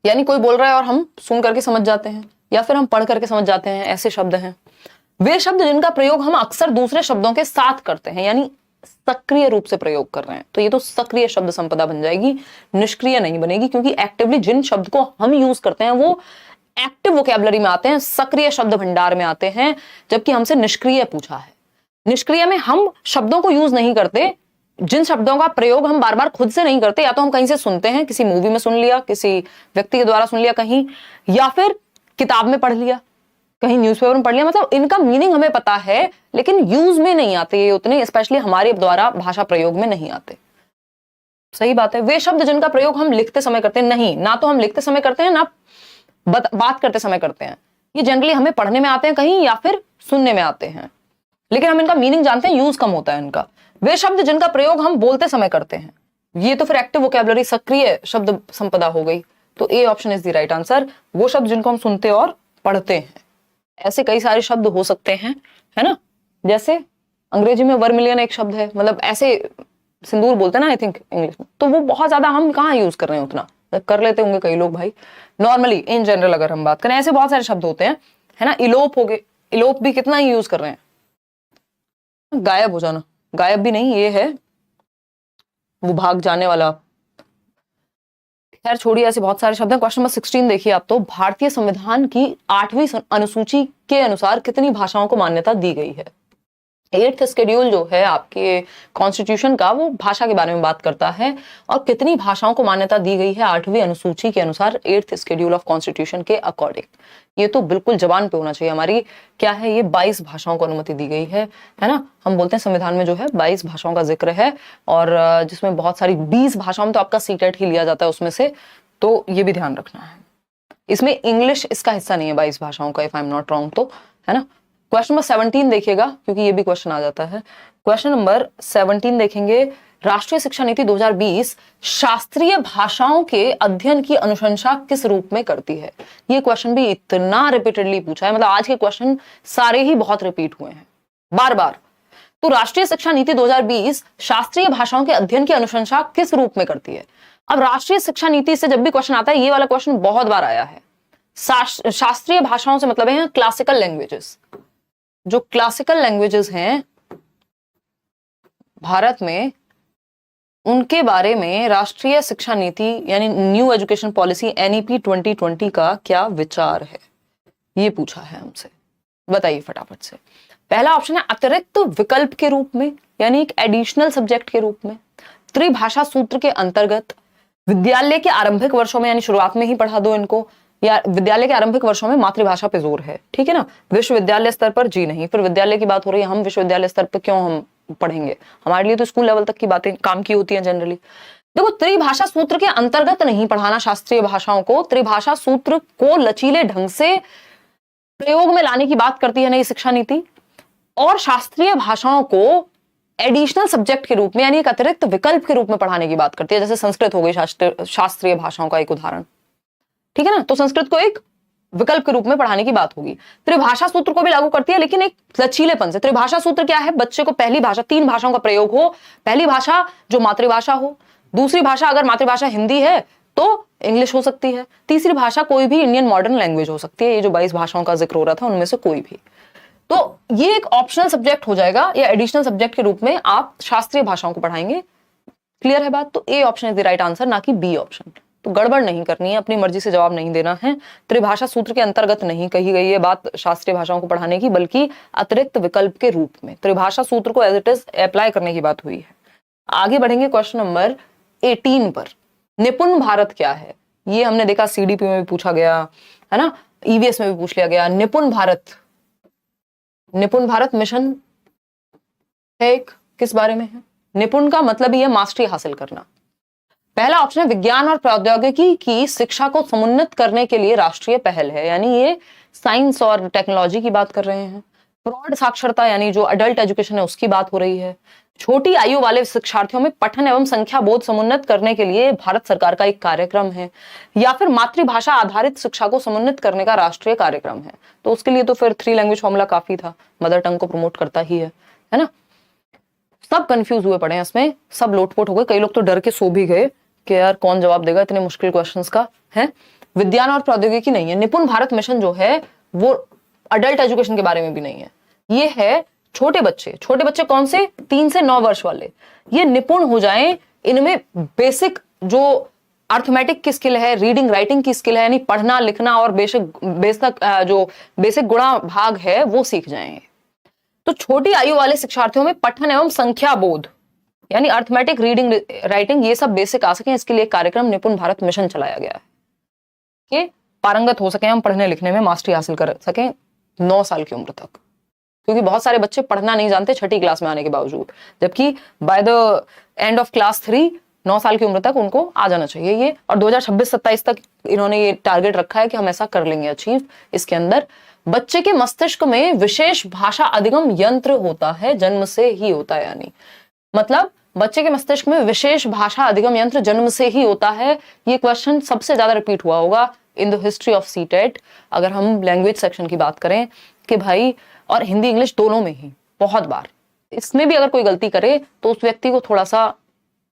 यानी कोई बोल रहा है और हम सुन करके समझ जाते हैं या फिर हम पढ़ करके समझ जाते हैं, ऐसे शब्द हैं। वे शब्द जिनका प्रयोग हम अक्सर दूसरे शब्दों के साथ करते हैं, यानी सक्रिय रूप से प्रयोग कर रहे हैं, तो ये तो सक्रिय शब्द संपदा बन जाएगी, निष्क्रिय नहीं बनेगी, क्योंकि एक्टिवली जिन शब्द को हम यूज करते हैं वो एक्टिव वोकैबुलरी में आते हैं, सक्रिय शब्द भंडार में आते हैं, जबकि हमसे निष्क्रिय पूछा है। निष्क्रिय में हम शब्दों को यूज नहीं करते, जिन शब्दों का प्रयोग हम बार बार खुद से नहीं करते, या तो हम कहीं से सुनते हैं, किसी मूवी में सुन लिया, किसी व्यक्ति के द्वारा सुन लिया कहीं, या फिर किताब में पढ़ लिया, कहीं न्यूज़पेपर में पढ़ लिया, मतलब इनका मीनिंग हमें पता है लेकिन यूज में नहीं आते ये उतने, स्पेशली हमारे द्वारा भाषा प्रयोग में नहीं आते। सही बात है। वे शब्द जिनका प्रयोग हम लिखते समय करते हैं, नहीं, ना तो हम लिखते समय करते हैं ना बात करते समय करते हैं, ये जनरली हमें पढ़ने में आते हैं कहीं या फिर सुनने में आते हैं, लेकिन हम इनका मीनिंग जानते हैं, यूज कम होता है इनका। वे शब्द जिनका प्रयोग हम बोलते समय करते हैं, ये तो फिर एक्टिव वोकैबुलरी सक्रिय शब्द संपदा हो गई, तो A option is the right answer. वो शब्द जिनको हम सुनते और पढ़ते हैं, ऐसे कई सारे शब्द हो सकते हैं, है ना। जैसे अंग्रेजी में वर्मिलियन एक शब्द है, मतलब ऐसे सिंदूर बोलते हैं ना आई थिंक इंग्लिश में, तो वो बहुत ज्यादा हम कहाँ यूज कर रहे हैं, उतना कर लेते होंगे कई लोग भाई, नॉर्मली इन जनरल अगर हम बात करें, ऐसे बहुत सारे शब्द होते हैं, है ना। इलोप हो गए, इलोप भी कितना ही यूज कर रहे हैं, गायब हो जाना, गायब भी नहीं, ये है वो भाग जाने वाला। खैर छोड़िए, ऐसे बहुत सारे शब्द हैं। क्वेश्चन नंबर 16 देखिए आप, तो भारतीय संविधान की 8वीं अनुसूची के अनुसार कितनी भाषाओं को मान्यता दी गई है? 8th शेड्यूल जो है आपके कॉन्स्टिट्यूशन का, वो भाषा के बारे में बात करता है, और कितनी भाषाओं को मान्यता दी गई है 8वीं अनुसूची के अनुसार, 8th शेड्यूल ऑफ कॉन्स्टिट्यूशन के अकॉर्डिंग। ये तो बिल्कुल जबान पे होना चाहिए हमारी, क्या है ये, 22 भाषाओं को अनुमति दी गई है ना। हम बोलते हैं संविधान में जो है 22 भाषाओं का जिक्र है, और जिसमें बहुत सारी 20 भाषाओं में तो आपका सीटेट ही लिया जाता है उसमें से, तो ये भी ध्यान रखना है। इसमें इंग्लिश इसका हिस्सा नहीं है 22 भाषाओं का, if I am not wrong, तो है ना। क्वेश्चन नंबर 17 देखिएगा, क्योंकि ये भी क्वेश्चन आ जाता है। क्वेश्चन नंबर 17 देखेंगे, राष्ट्रीय शिक्षा नीति 2020 शास्त्रीय भाषाओं के अध्ययन की अनुशंसा किस रूप में करती है? ये क्वेश्चन भी इतना रिपीटेडली पूछा है, मतलब आज के क्वेश्चन सारे ही बहुत रिपीट हुए हैं बार बार। तो राष्ट्रीय शिक्षा नीति 2020 शास्त्रीय भाषाओं के अध्ययन की अनुशंसा किस रूप में करती है? अब राष्ट्रीय शिक्षा नीति से जब भी क्वेश्चन आता है, ये वाला क्वेश्चन बहुत बार आया है। शास्त्रीय भाषाओं से मतलब है क्लासिकल लैंग्वेजेस, जो क्लासिकल लैंग्वेजेस हैं भारत में, उनके बारे में राष्ट्रीय शिक्षा नीति यानी न्यू एजुकेशन पॉलिसी एनईपी 2020 का क्या विचार है? ये पूछा है हमसे, बताइए फटाफट से। पहला ऑप्शन है अतिरिक्त विकल्प के रूप में, यानी एक एडिशनल सब्जेक्ट के रूप में, त्रिभाषा सूत्र के अंतर्गत, विद्यालय के आरंभिक वर्षों में, यानी शुरुआत में ही पढ़ा दो इनको, या विद्यालय के आरंभिक वर्षों में मातृभाषा पे जोर है, ठीक है ना। विश्वविद्यालय स्तर पर जी नहीं, फिर विद्यालय की बात हो रही है, हम विश्वविद्यालय स्तर पर क्यों हम पढ़ेंगे, हमारे लिए तो स्कूल लेवल तक की बातें काम की होती हैं जनरली। देखो, त्रिभाषा सूत्र के अंतर्गत नहीं पढ़ाना शास्त्रीय भाषाओं को, त्रिभाषा सूत्र को लचीले ढंग से प्रयोग में लाने की बात करती है नई शिक्षा नीति, और शास्त्रीय भाषाओं को एडिशनल सब्जेक्ट के रूप में, यानी एक अतिरिक्त विकल्प के रूप में पढ़ाने की बात करती है। जैसे संस्कृत हो गई शास्त्रीय भाषाओं का एक उदाहरण, ठीक है ना, तो संस्कृत को एक विकल्प के रूप में पढ़ाने की बात होगी। त्रिभाषा सूत्र को भी लागू करती है, लेकिन एक लचीलेपन से। त्रिभाषा सूत्र क्या है, बच्चे को पहली भाषा, 3 भाषाओं का प्रयोग हो, पहली भाषा जो मातृभाषा हो, दूसरी भाषा अगर मातृभाषा हिंदी है तो इंग्लिश हो सकती है, तीसरी भाषा कोई भी इंडियन मॉडर्न लैंग्वेज हो सकती है। ये जो 22 भाषाओं का जिक्र हो रहा था उनमें से कोई भी, तो ये एक ऑप्शनल सब्जेक्ट हो जाएगा, या एडिशनल सब्जेक्ट के रूप में आप शास्त्रीय भाषाओं को पढ़ाएंगे। क्लियर है बात, तो A option is the right answer, ना कि बी ऑप्शन। तो गड़बड़ नहीं करनी है, अपनी मर्जी से जवाब नहीं देना है। त्रिभाषा सूत्र के अंतर्गत नहीं कही गई है बात शास्त्रीय भाषाओं को पढ़ाने की, बल्कि अतिरिक्त विकल्प के रूप में त्रिभाषा सूत्र को एज इट इज अप्लाई करने की बात हुई है। आगे बढ़ेंगे क्वेश्चन नंबर 18 पर। निपुण भारत क्या है, ये हमने देखा सीडीपी में भी पूछा गया है ना, ईवीएस में भी पूछ लिया गया। निपुण भारत मिशन है एक, किस बारे में है? निपुण का मतलब ही है मास्टरी हासिल करना। पहला ऑप्शन है विज्ञान और प्रौद्योगिकी की शिक्षा को समुन्नत करने के लिए राष्ट्रीय पहल है, यानी ये साइंस और टेक्नोलॉजी की बात कर रहे हैं। प्रौढ़ साक्षरता यानी जो अडल्ट एजुकेशन है उसकी बात हो रही है। छोटी आयु वाले शिक्षार्थियों में पठन एवं संख्या बोध समुन्नत करने के लिए भारत सरकार का एक कार्यक्रम है, या फिर मातृभाषा आधारित शिक्षा को समुन्नत करने का राष्ट्रीय कार्यक्रम है। तो उसके लिए तो फिर 3 लैंग्वेज फॉर्मूला काफी था, मदर टंग को प्रमोट करता ही है ना। सब कंफ्यूज हुए पड़े हैं इसमें, सब लोटपोट हो गए, कई लोग तो डर के सो भी गए कि यार कौन जवाब देगा इतने मुश्किल क्वेश्चंस का, है। विज्ञान और प्रौद्योगिकी नहीं है। निपुण भारत मिशन जो है वो अडल्ट एजुकेशन के बारे में भी नहीं है, ये है छोटे बच्चे कौन से, 3 से 9 वर्ष वाले, ये निपुण हो जाएं, इनमें बेसिक जो अर्थमेटिक की स्किल है, रीडिंग राइटिंग की स्किल है, यानी पढ़ना लिखना और बेसिक गुणा भाग है वो सीख जाएंगे। तो छोटी आयु वाले शिक्षार्थियों में पठन एवं संख्या बोध, यानी अर्थमेटिक, रीडिंग राइटिंग, ये सब बेसिक आ सके, इसके लिए कार्यक्रम निपुण भारत मिशन चलाया गया है कि पारंगत हो सके हम पढ़ने लिखने में, मास्टरी हासिल कर सकें 9 साल की उम्र तक, क्योंकि बहुत सारे बच्चे पढ़ना नहीं जानते 6ठी क्लास में आने के बावजूद, जबकि by the end of class 3 9 साल की उम्र तक उनको आ जाना चाहिए ये। और 2026-27 तक इन्होंने ये टारगेट रखा है कि हम ऐसा कर लेंगे अचीव। इसके अंदर बच्चे के मस्तिष्क में विशेष भाषा अधिगम यंत्र होता है, जन्म से ही होता है, यानी मतलब बच्चे के मस्तिष्क में विशेष भाषा अधिगम यंत्र जन्म से ही होता है। ये क्वेश्चन सबसे ज्यादा रिपीट हुआ होगा in the history of CTET, अगर हम लैंग्वेज सेक्शन की बात करें कि भाई, और हिंदी इंग्लिश दोनों में ही बहुत बार, इसमें भी अगर कोई गलती करे तो उस व्यक्ति को थोड़ा सा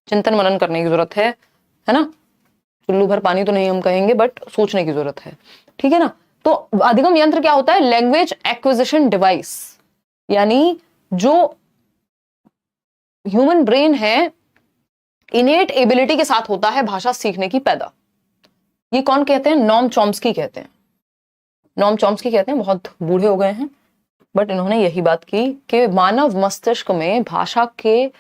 चिंतन मनन करने की जरूरत है ना। चुल्लू भर पानी तो नहीं हम कहेंगे, बट सोचने की जरूरत है, ठीक है ना। तो अधिगम यंत्र क्या होता है? लैंग्वेज एक्विजिशन डिवाइस, यानी जो ह्यूमन ब्रेन है इनेट एबिलिटी के साथ होता है भाषा सीखने की पैदा। ये कौन कहते हैं? नॉम चॉम्स्की कहते हैं। नॉम चॉम्स्की कहते हैं, बहुत बूढ़े हो गए हैं, बट इन्होंने यही बात की कि मानव मस्तिष्क में भाषा के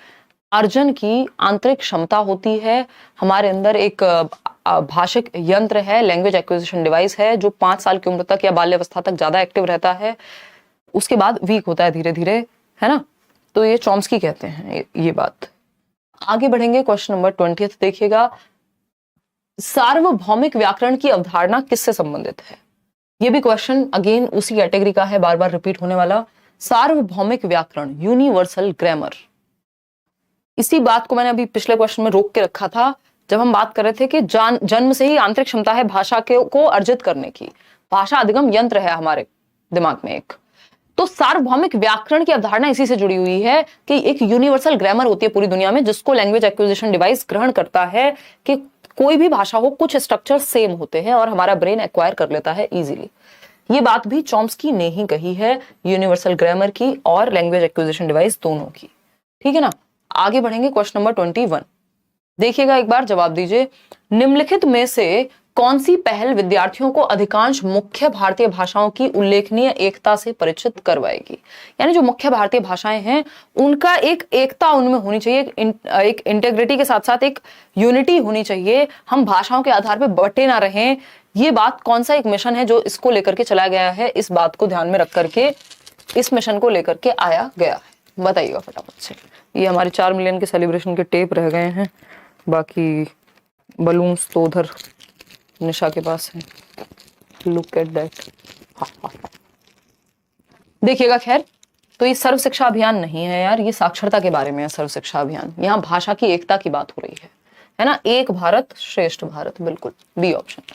अर्जन की आंतरिक क्षमता होती है। हमारे अंदर एक भाषिक यंत्र है, लैंग्वेज एक्विजिशन डिवाइस है, जो 5 साल की उम्र तक या बाल्यावस्था तक ज्यादा एक्टिव रहता है, उसके बाद वीक होता है धीरे धीरे, है ना। तो ये चॉम्स्की कहते हैं ये बात। आगे बढ़ेंगे, क्वेश्चन नंबर 20 देखिएगा। सार्वभौमिक व्याकरण की अवधारणा किससे संबंधित है? ये भी क्वेश्चन अगेन उसी कैटेगरी का है, बार बार रिपीट होने वाला। सार्वभौमिक व्याकरण, यूनिवर्सल ग्रामर, इसी बात को मैंने अभी पिछले क्वेश्चन में रोक के रखा था जब हम बात कर रहे थे कि जन्म से ही आंतरिक क्षमता है भाषा को अर्जित करने की, भाषा अधिगम यंत्र है हमारे दिमाग में एक। तो सार्वभौमिक व्याकरण की अवधारणा इसी से जुड़ी हुई है कि एक यूनिवर्सल ग्रामर होती है पूरी दुनिया में, जिसको लैंग्वेज एक्विजिशन डिवाइस ग्रहण करता है कि कोई भी भाषा हो, कुछ स्ट्रक्चर सेम होते हैं और हमारा ब्रेन एक्वायर कर लेता है इजीली। ये बात भी चॉम्स्की ने ही कही है, यूनिवर्सल ग्रामर की और लैंग्वेज एक्विजिशन डिवाइस दोनों की, ठीक है ना। आगे बढ़ेंगे, क्वेश्चन नंबर 21। देखिएगा एक बार, जवाब दीजिए। निम्नलिखित में से कौन सी पहल विद्यार्थियों को अधिकांश मुख्य भारतीय भाषाओं की उल्लेखनीय एकता से परिचित करवाएगी? यानी जो मुख्य भारतीय भाषाएं हैं उनका एक एकता उनमें होनी चाहिए, एक इंटेग्रिटी के साथ साथ एक यूनिटी होनी चाहिए, हम भाषाओं के आधार पर बटे ना रहें। ये बात कौन सा एक मिशन है जो इसको लेकर के चला गया है, इस बात को ध्यान में रख करके इस मिशन को लेकर के आया गया है, बताइएगा फटाफट से। ये हमारे 4 मिलियन के सेलिब्रेशन के टेप रह गए हैं, बाकी बलून्स तो उधर निशा के पास है। Look at that. देखिएगा, खैर तो ये सर्व शिक्षा अभियान नहीं है यार, ये साक्षरता के बारे में है सर्व शिक्षा अभियान। यहाँ भाषा की एकता की बात हो रही है ना। एक भारत श्रेष्ठ भारत, बिल्कुल बी ऑप्शन।